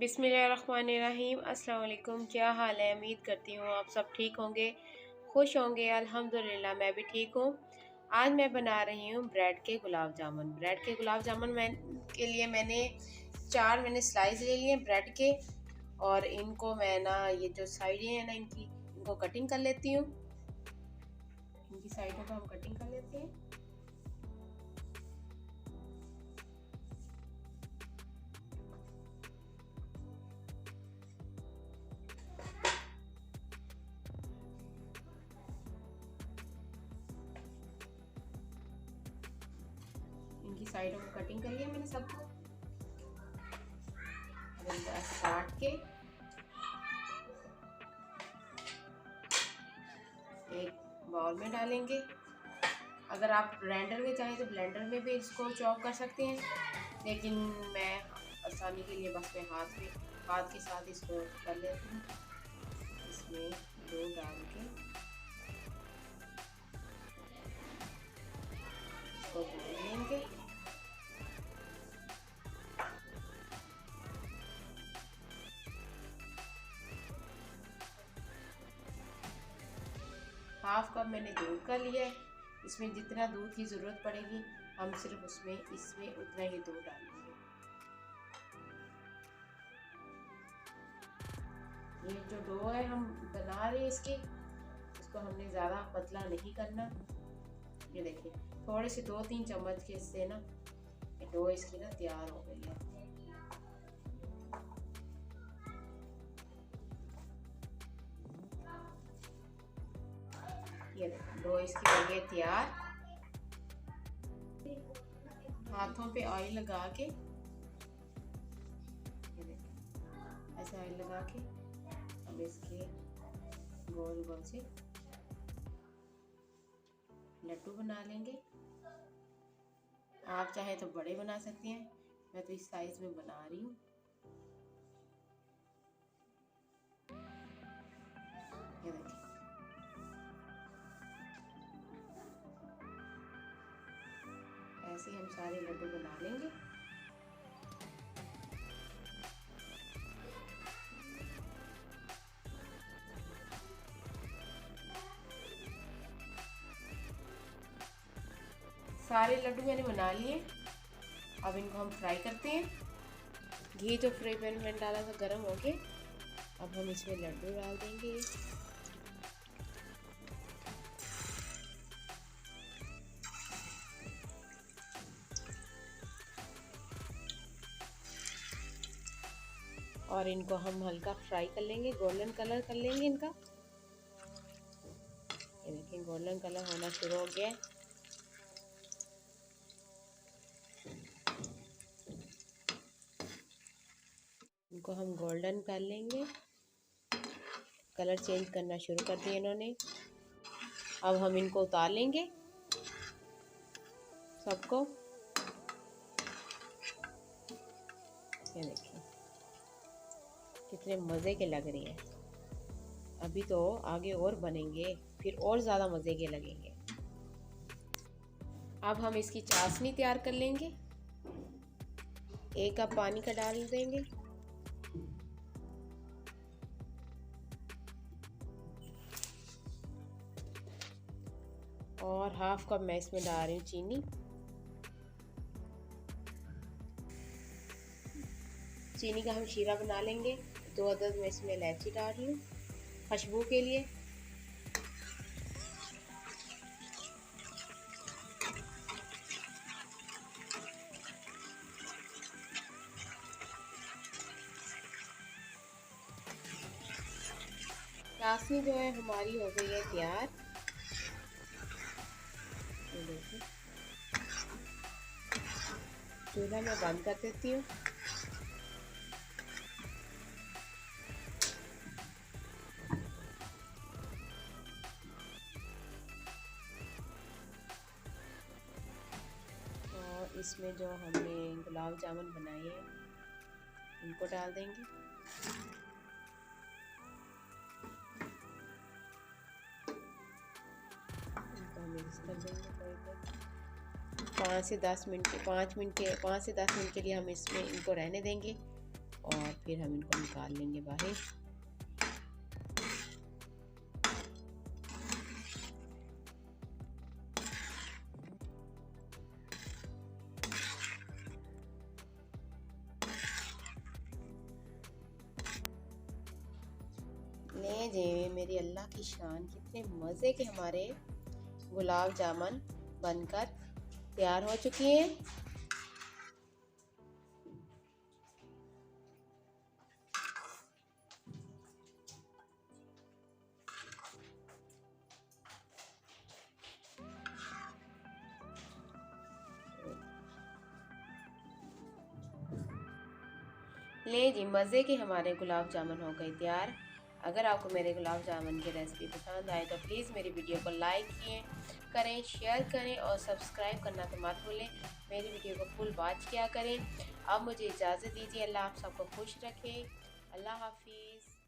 बिस्मिल्लाहिर्रहमानिर्रहीम। अस्सलाम वालेकुम। क्या हाल है? उम्मीद करती हूँ आप सब ठीक होंगे, खुश होंगे। अल्हम्दुलिल्लाह मैं भी ठीक हूँ। आज मैं बना रही हूँ ब्रेड के गुलाब जामुन। ब्रेड के गुलाब जामुन के लिए मैंने चार स्लाइस ले लिए ब्रेड के, और इनको मैं ना ये जो साइडें हैं ना इनको कटिंग कर लेती हूँ। इनकी साइडों को हम कटिंग कर लेते हैं। इनकी साइडों को कटिंग कर लिया मैंने सबको। अब इनको ऐसे काट के एक बाउल में डालेंगे। अगर आप ब्लेंडर में चाहें तो ब्लेंडर में भी इसको चॉप कर सकते हैं, लेकिन मैं आसानी के लिए बस मैं हाथ के साथ इसको कर लेती हूँ। इसमें दूध डाल के इसको भून लेंगे। हाफ कप मैंने दूध का लिया है। इसमें जितना दूध की ज़रूरत पड़ेगी हम सिर्फ इसमें उतना ही दूध डालेंगे। ये जो डो है हम बना रहे हैं इसको हमने ज़्यादा पतला नहीं करना। ये देखिए थोड़े से 2-3 चम्मच के इससे ना डो इसकी ना तैयार हो गई है। ये डो इसकी हो गई तैयार। हाथों पे ऑयल लगा के ऐसे ऑयल लगा के अब इसके गोल गोल से लड्डू बना लेंगे। आप चाहे तो बड़े बना सकते हैं, मैं तो इस साइज में बना रही हूँ। ये देखिए ऐसे हम सारे लड्डू बना लेंगे। सारे लड्डू मैंने बना लिए। अब इनको हम फ्राई करते हैं। घी जो फ्राई पैन में डाला था गर्म हो गया। अब हम इसमें लड्डू डाल देंगे। और इनको हम हल्का फ्राई कर लेंगे, गोल्डन कलर कर लेंगे इनका। ये देखिए गोल्डन कलर होना शुरू हो गया है। इनको हम गोल्डन कर लेंगे। कलर चेंज करना शुरू कर दिया इन्होंने। अब हम इनको उतार लेंगे सबको। ये देखिए कितने मज़े के लग रहे हैं। अभी तो आगे और बनेंगे, फिर और ज़्यादा मज़े के लगेंगे। अब हम इसकी चाशनी तैयार कर लेंगे। 1 कप पानी का डाल देंगे। और हाफ कप मैं इसमें डाल रही हूँ चीनी। चीनी का हम शीरा बना लेंगे। 2 अदद मैं इसमें इलायची डाल रही हूँ खुशबू के लिए। चाशनी जो है हमारी हो गई है तैयार। देखिए चूल्हा मैं बंद कर देती हूँ। और इसमें जो हमने गुलाब जामुन बनाए हैं इनको डाल देंगे। इनको मिक्स कर देंगे थोड़ी देर। 5 से 10 मिनट के लिए हम इसमें इनको रहने देंगे। और फिर हम इनको निकाल लेंगे बाहर। ले जे मेरी अल्लाह की शान, कितने मज़े के हमारे गुलाब जामुन बनकर तैयार हो चुकी हैं। ले जी, मज़े के हमारे गुलाब जामुन हो गए तैयार। अगर आपको मेरे गुलाब जामुन की रेसिपी पसंद आए तो प्लीज़ मेरी वीडियो को लाइक करें, शेयर करें और सब्सक्राइब करना तो मत भूलें। मेरी वीडियो को फुल वॉच किया करें। अब मुझे इजाज़त दीजिए। अल्लाह आप सबको खुश रखे। अल्लाह हाफिज़।